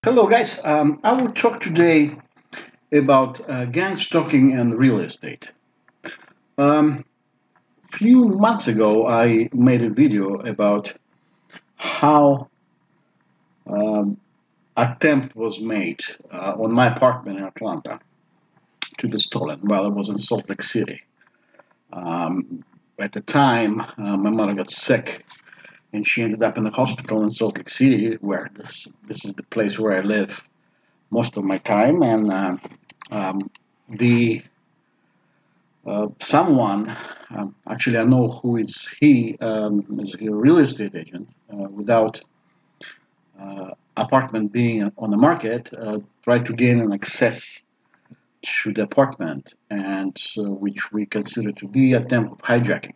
Hello, guys. I will talk today about gang stalking and real estate. Few months ago, I made a video about how um, attempt was made on my apartment in Atlanta to be stolen while I was in Salt Lake City. Um, at the time, my mother got sick, and she ended up in the hospital in Salt Lake City, where this is the place where I live most of my time, and um, the someone, actually I know who is he, is a real estate agent, without apartment being on the market, tried to gain an access to the apartment, and which we consider to be attempt of hijacking.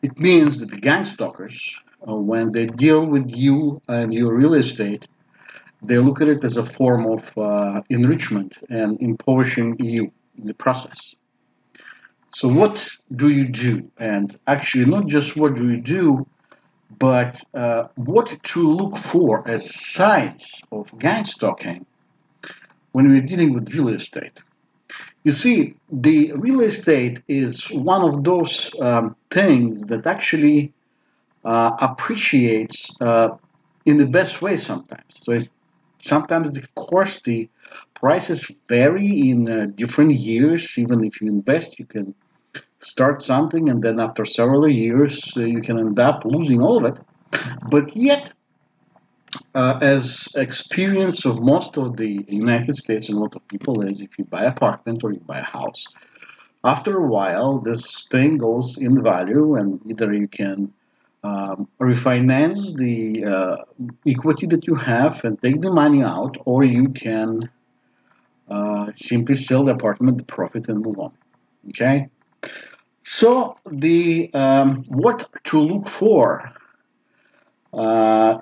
It means that the gang stalkers, when they deal with you and your real estate, they look at it as a form of enrichment and impoverishing you in the process. So what do you do? And actually, not just what do you do, but what to look for as signs of gang stalking when we're dealing with real estate. You see, the real estate is one of those things that actually appreciates in the best way sometimes. Sometimes, of course, the prices vary in different years. Even if you invest, you can start something and then after several years you can end up losing all of it. But yet, as experience of most of the United States and a lot of people is, if you buy an apartment or you buy a house, after a while this thing goes in value, and either you can refinance the equity that you have and take the money out, or you can simply sell the apartment, the profit, and move on. Okay. So the what to look for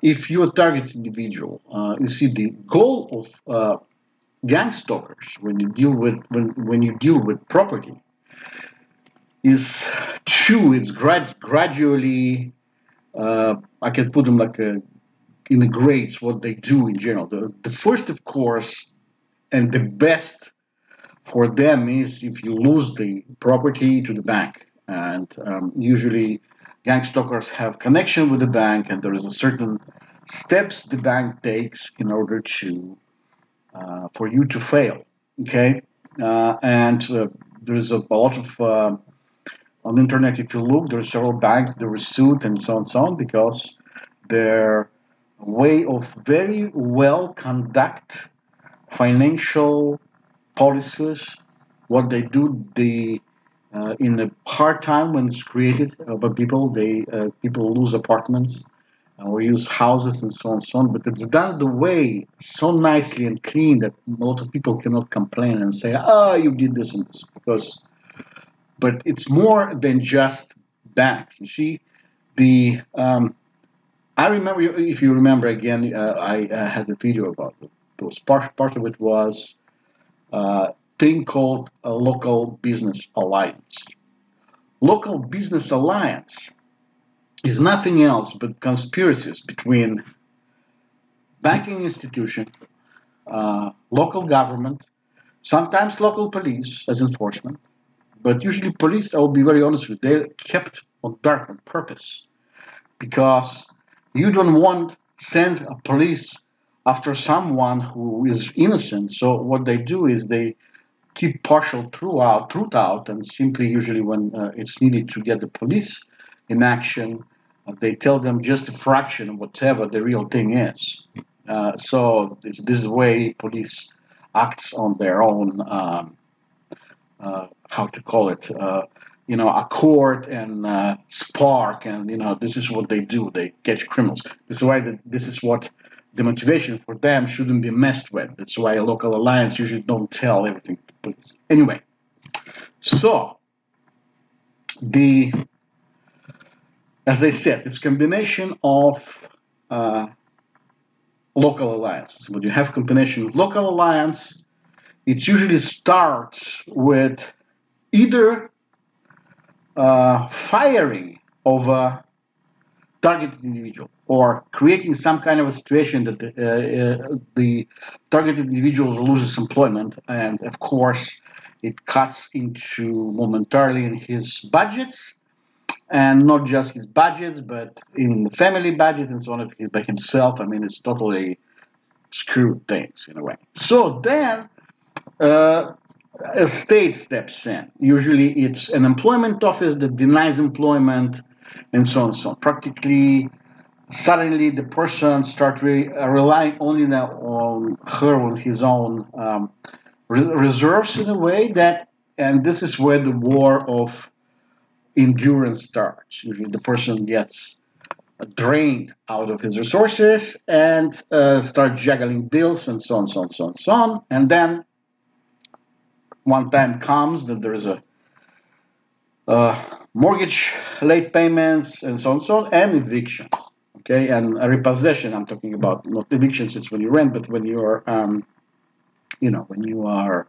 if you're a target individual. You see, the goal of gang stalkers when you deal with when you deal with property is gradually. I can put them like in the grades what they do in general. The first, of course, and the best for them is if you lose the property to the bank. And usually, gang stalkers have connection with the bank, and there is a certain steps the bank takes in order to for you to fail. Okay, and there is a lot of on the internet. If you look, there are several banks that were sued and so on because their way of very well conduct financial policies, what they do, they in a hard time when it's created by people, they people lose apartments or use houses and so on. But it's done the way so nicely and clean that a lot of people cannot complain and say, "Oh, you did this and this," because. But it's more than just banks. You see, the I remember, if you remember again, I had a video about it. Those part of it was thing called a local business alliance. Local business alliance is nothing else but conspiracies between banking institution, local government, sometimes local police as enforcement, but usually police, I will be very honest with you, they're kept on dark on purpose because you don't want send a police after someone who is innocent. So what they do is they keep partial truth out, and simply usually when it's needed to get the police in action, they tell them just a fraction of whatever the real thing is. So this way police acts on their own, how to call it, accord and spark, and this is what they do. They catch criminals. This is why this is what the motivation for them shouldn't be messed with. That's why a local alliance usually don't tell everything to police. Anyway, so the as I said, it's a combination of local alliances. When you have combination of local alliance, it usually starts with either firing of a targeted individual, or creating some kind of a situation that the targeted individual loses employment, and of course it cuts into momentarily in his budgets, and not just his budgets, but in the family budget and so on by himself. I mean, it's totally screwed things in a way. So then a state steps in. Usually it's an employment office that denies employment and so on and so on. Practically, suddenly the person starts relying only on her, on his own reserves in a way that, and this is where the war of endurance starts. Usually the person gets drained out of his resources and start juggling bills and so on, so on, so on, so on. And then one time comes that there is a mortgage late payments and so on, so on, and evictions. Okay, and a repossession. I'm talking about not evictions. It's when you rent, but when you are, when you are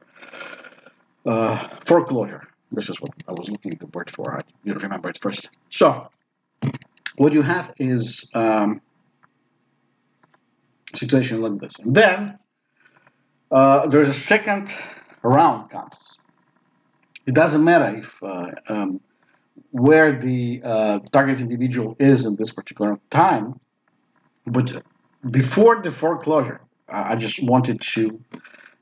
foreclosure. This is what I was looking at the word for. I didn't remember it first. So what you have is situation like this, and then there's a second round comes. It doesn't matter if where the target individual is in this particular time, but before the foreclosure, I just wanted to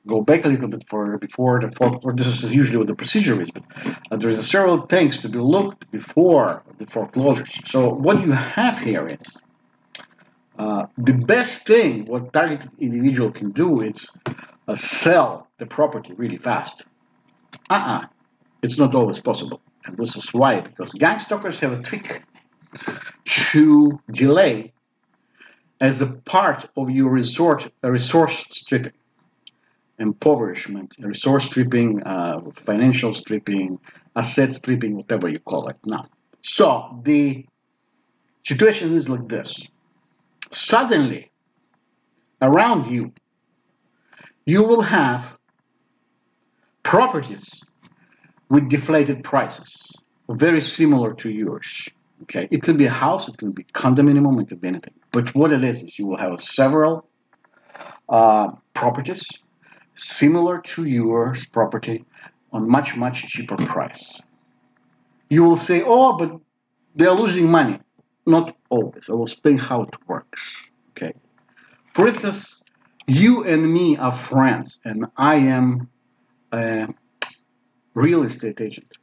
go back a little bit for before the foreclosure. This is usually what the procedure is, but there's several things to be looked before the foreclosures. So what you have here is the best thing what targeted individual can do is sell the property really fast. It's not always possible. And this is why, because gang stalkers have a trick to delay as a part of your resource stripping, impoverishment, resource stripping, financial stripping, asset stripping, whatever you call it now. So the situation is like this. Suddenly, around you, you will have properties with deflated prices, very similar to yours. Okay, it could be a house, it could be condominium, it could be anything. But what it is you will have several properties similar to your property on much, much cheaper price. You will say, oh, but they are losing money. Not always. I will explain how it works. Okay. For instance, you and me are friends, and I am a real estate agent.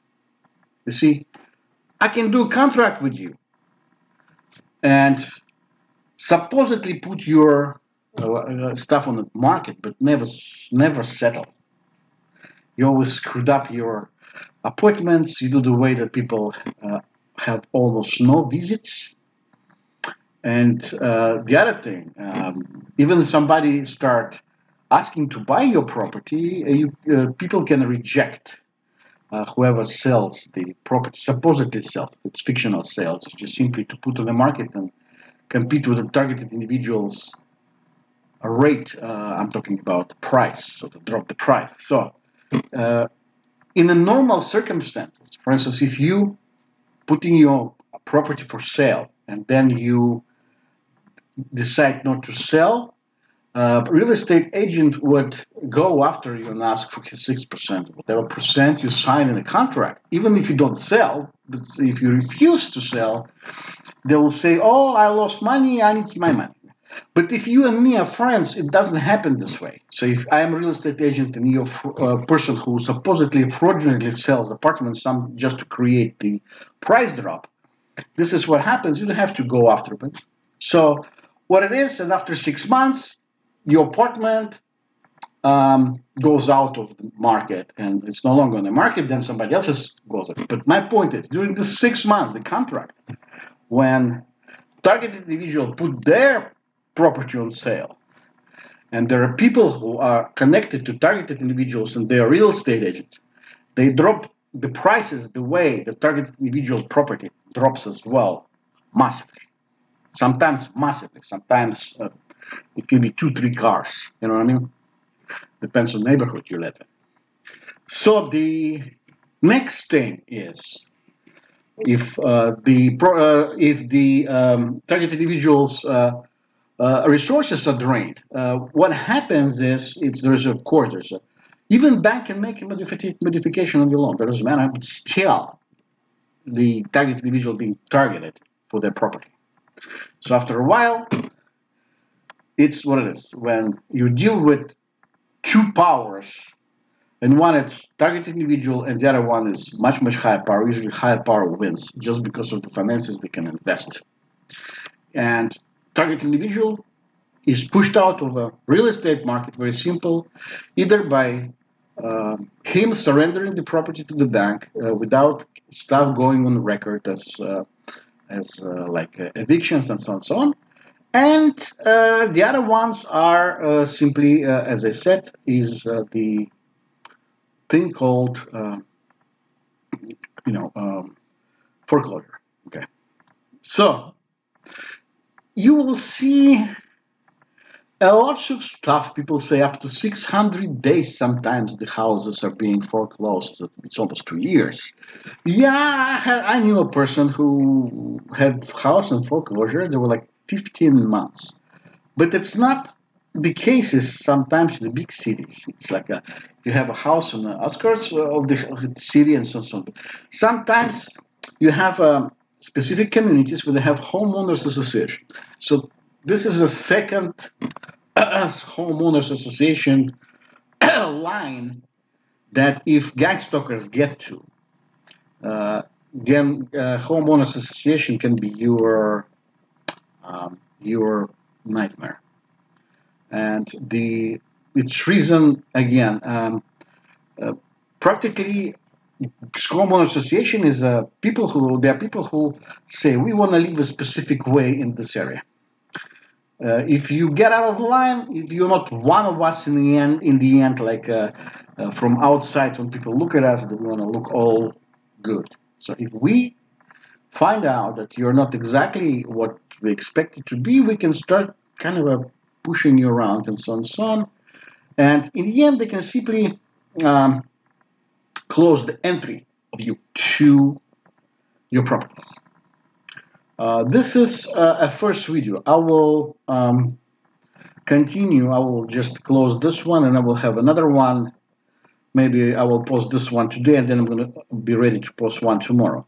You see, I can do a contract with you and supposedly put your stuff on the market, but never settle. You always screwed up your appointments. You do the way that people have almost no visits. And the other thing, even if somebody start asking to buy your property, people can reject whoever sells the property, supposedly sells. It's fictional sales. It's just simply to put on the market and compete with the targeted individuals' rate. I'm talking about price, so to drop the price. So in the normal circumstances, for instance, if you putting your property for sale and then you decide not to sell, real estate agent would go after you and ask for 6%, whatever percent you sign in a contract. Even if you don't sell, but if you refuse to sell, they will say, oh, I lost money, I need my money. But if you and me are friends, it doesn't happen this way. So if I am a real estate agent and you're a person who supposedly fraudulently sells apartments just to create the price drop, this is what happens. You don't have to go after them. So what it is after 6 months, your apartment goes out of the market and it's no longer on the market, then somebody else's goes up. But my point is, during the 6 months, the contract, when targeted individuals put their property on sale, and there are people who are connected to targeted individuals and they are real estate agents, they drop the prices the way the targeted individual property drops as well, massively. Sometimes massively, sometimes it can be 2-3 cars, you know what I mean? Depends on the neighborhood you live in. So the next thing is, If the target individuals resources are drained, what happens is there's even bank can make a modification on the loan. That doesn't matter, but still the target individual being targeted for their property. So after a while, it's what it is. When you deal with two powers, and one is target individual, and the other one is much higher power. Usually, higher power wins just because of the finances they can invest. And target individual is pushed out of a real estate market. Very simple, either by him surrendering the property to the bank without stuff going on record as evictions and so on and so on. And the other ones are simply, as I said, is the thing called, you know, foreclosure. Okay, so you will see a lot of stuff. People say up to 600 days. Sometimes the houses are being foreclosed. It's almost 2 years. Yeah, I knew a person who had house in foreclosure. They were like 15 months. But it's not the cases sometimes in the big cities. It's like you have a house on the outskirts of the city and so on. Sometimes you have specific communities where they have homeowners association. So this is a second homeowners association line that if gang stalkers get to, then homeowners association can be your nightmare. And its reason again, practically, homeowner association is there are people who say we want to live a specific way in this area. If you get out of line, if you're not one of us in the end, like from outside, when people look at us, they want to look all good. So if we find out that you're not exactly what we expect you to be, we can start kind of pushing you around and so on and so on. And in the end, they can simply close the entry of you to your properties. This is a first video. I will continue. I will just close this one and I will have another one. Maybe I will post this one today and then I'm going to be ready to post one tomorrow.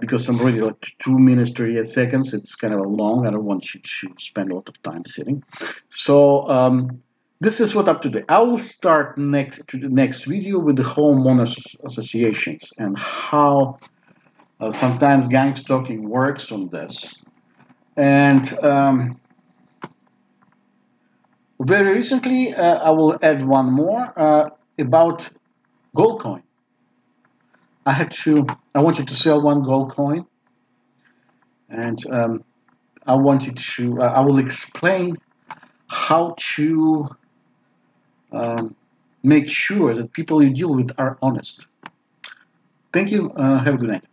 Because I'm already like 2 minutes 38 seconds. It's kind of long. I don't want you to spend a lot of time sitting. So this is what up to date. I will start the next video with the homeowners associations and how sometimes gang stalking works on this. And very recently, I will add one more about gold coin. I wanted to sell one gold coin, and I will explain how to make sure that people you deal with are honest. Thank you. Have a good night.